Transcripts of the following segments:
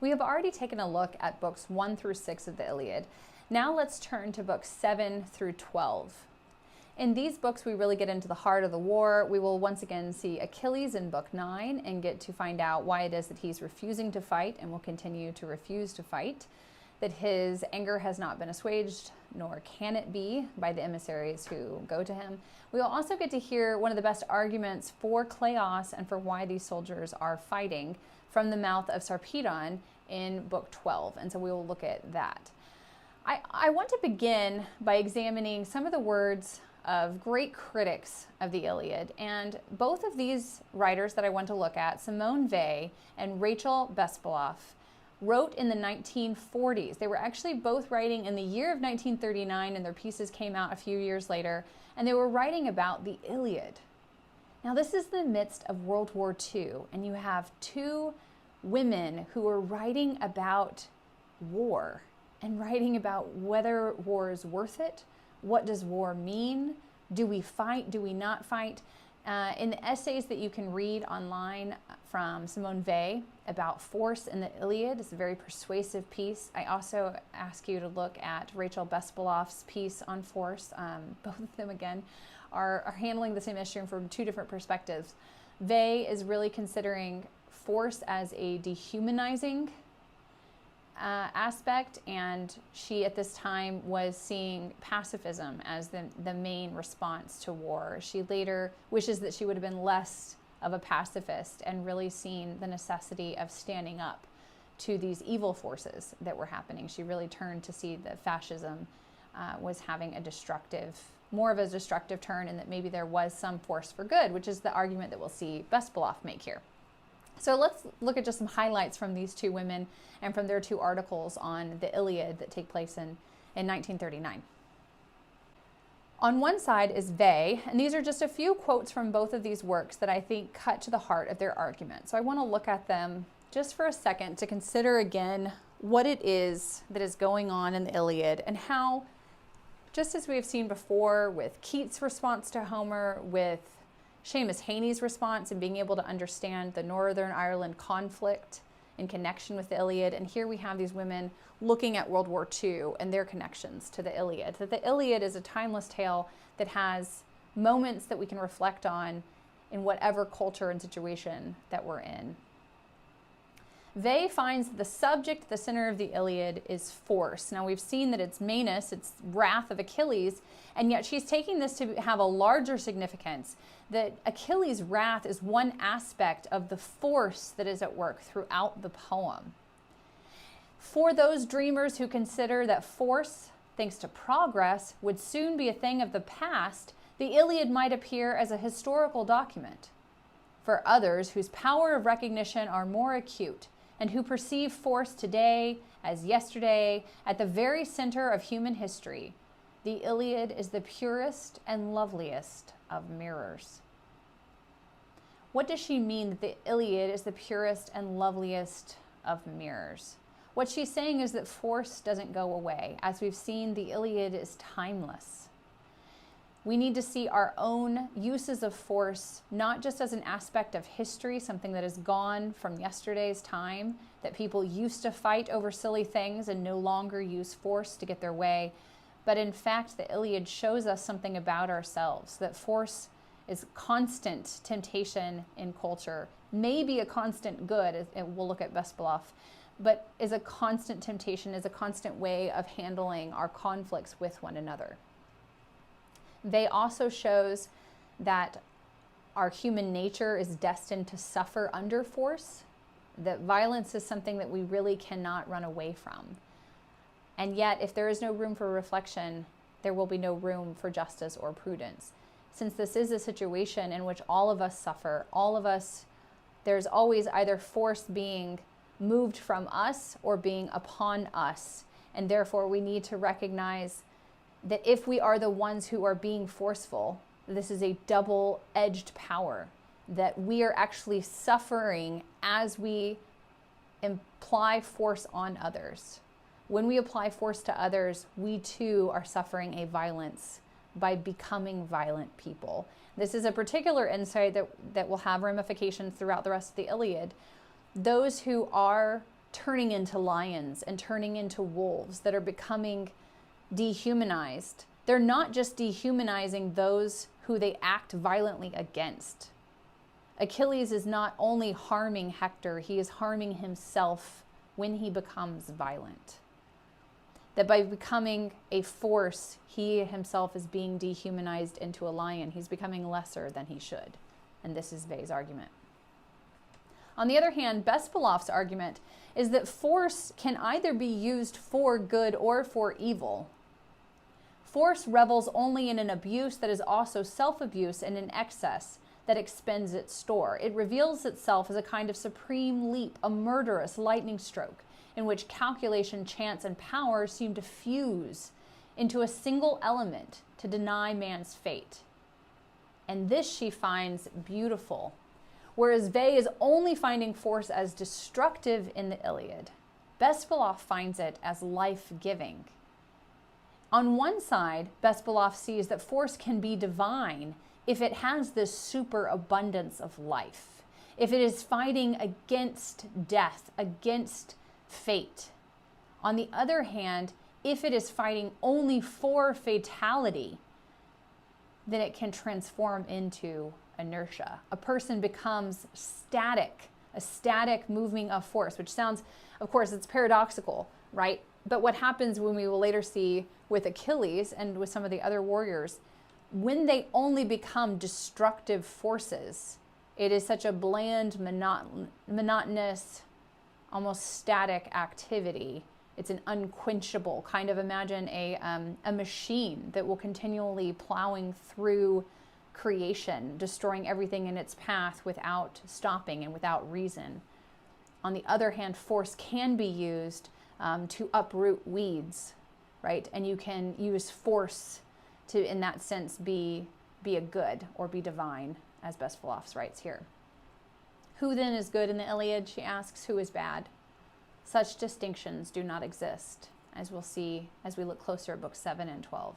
We have already taken a look at books 1 through 6 of the Iliad. Now let's turn to books 7 through 12. In these books, we really get into the heart of the war. We will once again see Achilles in book 9 and get to find out why it is that he's refusing to fight and will continue to refuse to fight, that his anger has not been assuaged, nor can it be, by the emissaries who go to him. We will also get to hear one of the best arguments for Kleos and for why these soldiers are fighting from the mouth of Sarpedon in book 12, and so we will look at that. I want to begin by examining some of the words of great critics of the Iliad, and both of these writers that I want to look at, Simone Weil and Rachel Bespaloff, wrote in the 1940s. They were actually both writing in the year of 1939, and their pieces came out a few years later, and they were writing about the Iliad. Now this is the midst of World War II, and you have two women who are writing about war and writing about whether war is worth it. What does war mean? Do we fight? Do we not fight? In the essays that you can read online from Simone Weil about force in the Iliad, it's a very persuasive piece. I also ask you to look at Rachel Bespaloff's piece on force. Both of them, again, are handling the same issue from two different perspectives. Weil is really considering force as a dehumanizing aspect, and she at this time was seeing pacifism as the main response to war. She later wishes that she would have been less of a pacifist and really seen the necessity of standing up to these evil forces that were happening. She really turned to see that fascism was having more of a destructive turn, and that maybe there was some force for good, which is the argument that we'll see Bespaloff make here. So let's look at just some highlights from these two women and from their two articles on the Iliad that take place in 1939. On one side is Weil, and these are just a few quotes from both of these works that I think cut to the heart of their argument. So I want to look at them just for a second to consider again what it is that is going on in the Iliad, and how, just as we have seen before with Keats' response to Homer, with Seamus Heaney's response and being able to understand the Northern Ireland conflict in connection with the Iliad. And here we have these women looking at World War II and their connections to the Iliad. That the Iliad is a timeless tale that has moments that we can reflect on in whatever culture and situation that we're in. Weil finds the subject at the center of the Iliad is force. Now we've seen that it's Maenus, it's wrath of Achilles, and yet she's taking this to have a larger significance, that Achilles' wrath is one aspect of the force that is at work throughout the poem. For those dreamers who consider that force, thanks to progress, would soon be a thing of the past, the Iliad might appear as a historical document. For others whose power of recognition are more acute, and who perceive force today as yesterday at the very center of human history, the Iliad is the purest and loveliest of mirrors. What does she mean that the Iliad is the purest and loveliest of mirrors? What she's saying is that force doesn't go away. As we've seen, the Iliad is timeless. We need to see our own uses of force not just as an aspect of history, something that is gone from yesterday's time, that people used to fight over silly things and no longer use force to get their way, but in fact the Iliad shows us something about ourselves, that force is constant temptation in culture, maybe a constant good, and we'll look at Bespaloff, but is a constant temptation, is a constant way of handling our conflicts with one another. They also shows that our human nature is destined to suffer under force, that violence is something that we really cannot run away from. And yet, if there is no room for reflection, there will be no room for justice or prudence. Since this is a situation in which all of us suffer, there's always either force being moved from us or being upon us. And therefore, we need to recognize that if we are the ones who are being forceful, this is a double-edged power, that we are actually suffering as we apply force on others. When we apply force to others, we too are suffering a violence by becoming violent people. This is a particular insight that will have ramifications throughout the rest of the Iliad. Those who are turning into lions and turning into wolves, that are becoming dehumanized. They're not just dehumanizing those who they act violently against. Achilles is not only harming Hector, he is harming himself when he becomes violent. That by becoming a force, he himself is being dehumanized into a lion. He's becoming lesser than he should. And this is Ve's argument. On the other hand, Bespelov's argument is that force can either be used for good or for evil. Force revels only in an abuse that is also self-abuse and an excess that expends its store. It reveals itself as a kind of supreme leap, a murderous lightning stroke, in which calculation, chance, and power seem to fuse into a single element to deny man's fate. And this she finds beautiful, whereas Ve is only finding force as destructive in the Iliad. Bespalov finds it as life-giving. On one side, Bespalov sees that force can be divine if it has this superabundance of life, if it is fighting against death, against fate. On the other hand, if it is fighting only for fatality, then it can transform into inertia. A person becomes static, a static moving of force, which sounds, of course, it's paradoxical, right? But what happens when we will later see with Achilles and with some of the other warriors, when they only become destructive forces, it is such a bland, monotonous, almost static activity. It's an unquenchable kind of, imagine a machine that will continually plowing through creation, destroying everything in its path without stopping and without reason. On the other hand, force can be used to uproot weeds, right? And you can use force to, in that sense, be a good or be divine, as Bespalov writes here. Who then is good in the Iliad, she asks, who is bad? Such distinctions do not exist, as we'll see as we look closer at books 7 and 12.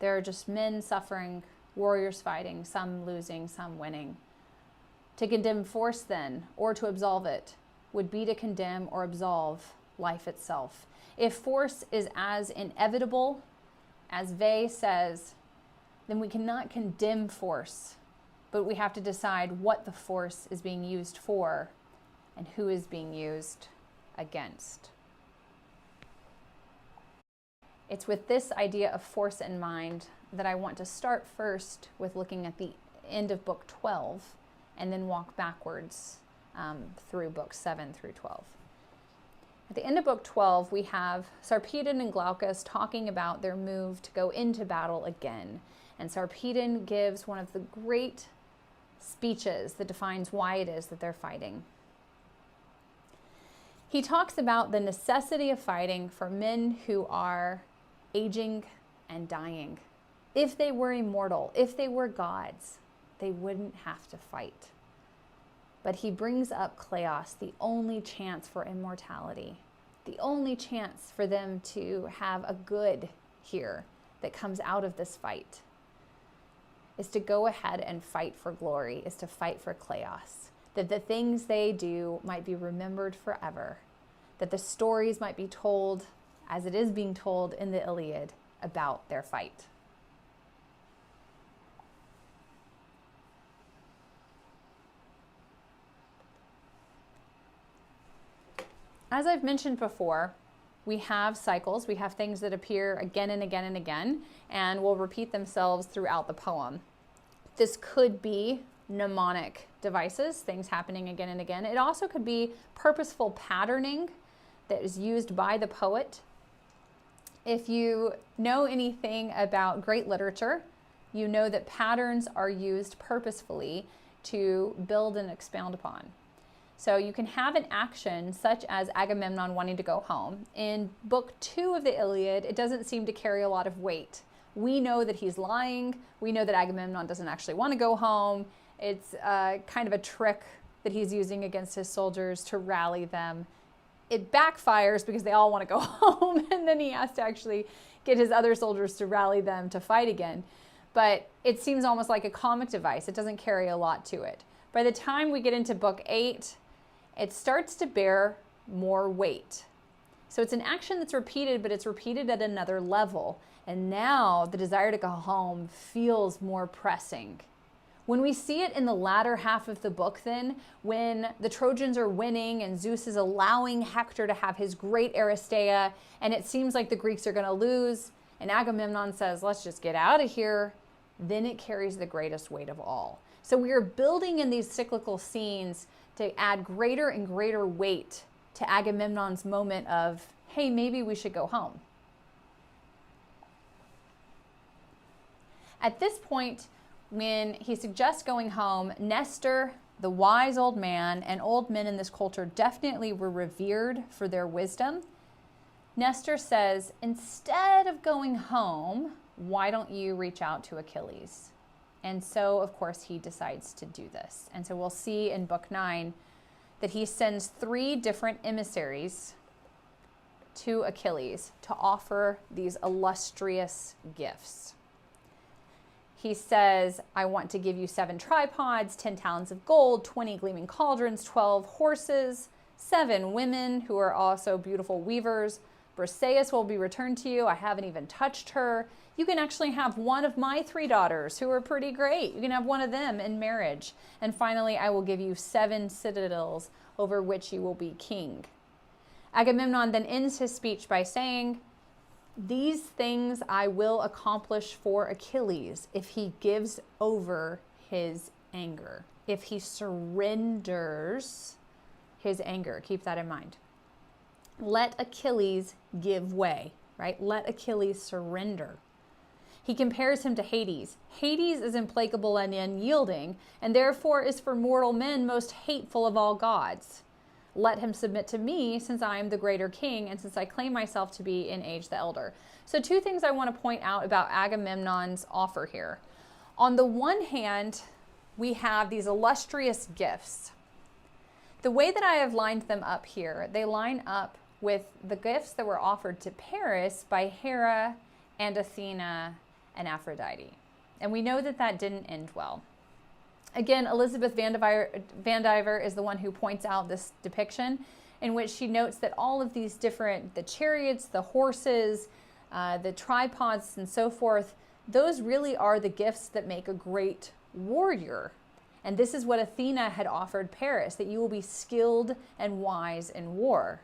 There are just men suffering, warriors fighting, some losing, some winning. To condemn force then, or to absolve it, would be to condemn or absolve life itself. If force is as inevitable as Ve says, then we cannot condemn force, but we have to decide what the force is being used for and who is being used against. It's with this idea of force in mind that I want to start first with looking at the end of book 12 and then walk backwards through books 7 through 12. At the end of book 12, we have Sarpedon and Glaucus talking about their move to go into battle again. And Sarpedon gives one of the great speeches that defines why it is that they're fighting. He talks about the necessity of fighting for men who are aging and dying. If they were immortal, if they were gods, they wouldn't have to fight. But he brings up Kleos, the only chance for immortality, the only chance for them to have a good here that comes out of this fight, is to go ahead and fight for glory, is to fight for Kleos, that the things they do might be remembered forever, that the stories might be told as it is being told in the Iliad about their fight. As I've mentioned before, we have cycles, we have things that appear again and again and again, and will repeat themselves throughout the poem. This could be mnemonic devices, things happening again and again. It also could be purposeful patterning that is used by the poet. If you know anything about great literature, you know that patterns are used purposefully to build and expound upon. So you can have an action such as Agamemnon wanting to go home. In book 2 of the Iliad, it doesn't seem to carry a lot of weight. We know that he's lying. We know that Agamemnon doesn't actually want to go home. It's kind of a trick that he's using against his soldiers to rally them. It backfires because they all want to go home, and then he has to actually get his other soldiers to rally them to fight again. But it seems almost like a comic device. It doesn't carry a lot to it. By the time we get into book 8, it starts to bear more weight. So it's an action that's repeated, but it's repeated at another level. And now the desire to go home feels more pressing. When we see it in the latter half of the book, then, when the Trojans are winning and Zeus is allowing Hector to have his great Aristeia, and it seems like the Greeks are going to lose, and Agamemnon says, let's just get out of here, then it carries the greatest weight of all. So we are building in these cyclical scenes to add greater and greater weight to Agamemnon's moment of, hey, maybe we should go home. At this point, when he suggests going home, Nestor, the wise old man, and old men in this culture definitely were revered for their wisdom. Nestor says, instead of going home, why don't you reach out to Achilles? And so, of course, he decides to do this. And so we'll see in book 9 that he sends 3 different emissaries to Achilles to offer these illustrious gifts. He says, I want to give you 7 tripods, 10 talents of gold, 20 gleaming cauldrons, 12 horses, 7 women who are also beautiful weavers. Briseis will be returned to you. I haven't even touched her. You can actually have one of my 3 daughters who are pretty great. You can have one of them in marriage. And finally, I will give you 7 citadels over which you will be king. Agamemnon then ends his speech by saying, these things I will accomplish for Achilles if he gives over his anger, if he surrenders his anger. Keep that in mind. Let Achilles give way, right? Let Achilles surrender. He compares him to Hades. Hades is implacable and unyielding, and therefore is for mortal men most hateful of all gods. Let him submit to me, since I am the greater king, and since I claim myself to be in age the elder. So 2 things I want to point out about Agamemnon's offer here. On the one hand, we have these illustrious gifts. The way that I have lined them up here, they line up with the gifts that were offered to Paris by Hera and Athena and Aphrodite. And we know that that didn't end well. Again, Elizabeth Van Diver is the one who points out this depiction in which she notes that all of these different, the chariots, the horses, the tripods, and so forth, those really are the gifts that make a great warrior. And this is what Athena had offered Paris, that you will be skilled and wise in war.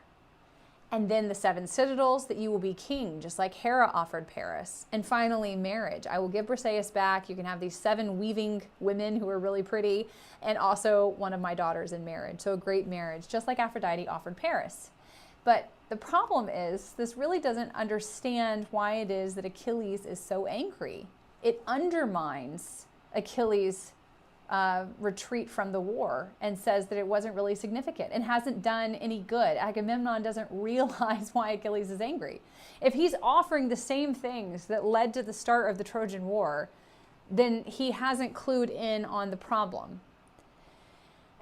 And then the 7 citadels, that you will be king, just like Hera offered Paris. And finally, marriage. I will give Briseis back. You can have these 7 weaving women who are really pretty, and also one of my daughters in marriage. So a great marriage, just like Aphrodite offered Paris. But the problem is, this really doesn't understand why it is that Achilles is so angry. It undermines Achilles' retreat from the war and says that it wasn't really significant and hasn't done any good. Agamemnon doesn't realize why Achilles is angry. If he's offering the same things that led to the start of the Trojan War, then he hasn't clued in on the problem.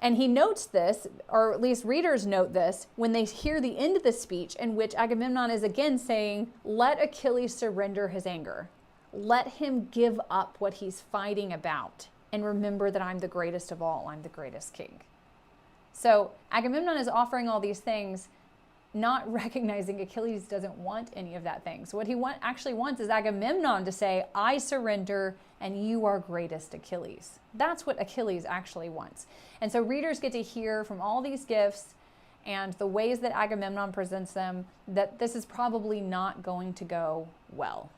And he notes this, or at least readers note this, when they hear the end of the speech in which Agamemnon is again saying, let Achilles surrender his anger. Let him give up what he's fighting about. And remember that I'm the greatest of all. I'm the greatest king. So Agamemnon is offering all these things, not recognizing Achilles doesn't want any of that thing. So what he actually wants is Agamemnon to say, I surrender and you are greatest, Achilles. That's what Achilles actually wants. And so readers get to hear from all these gifts and the ways that Agamemnon presents them that this is probably not going to go well.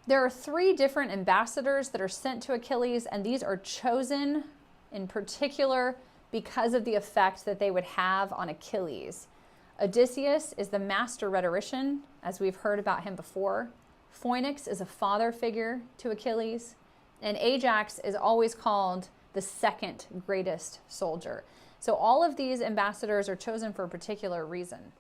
There are 3 different ambassadors that are sent to Achilles, and these are chosen in particular because of the effect that they would have on Achilles. Odysseus is the master rhetorician, as we've heard about him before. Phoenix is a father figure to Achilles, and Ajax is always called the 2nd greatest soldier. So all of these ambassadors are chosen for a particular reason.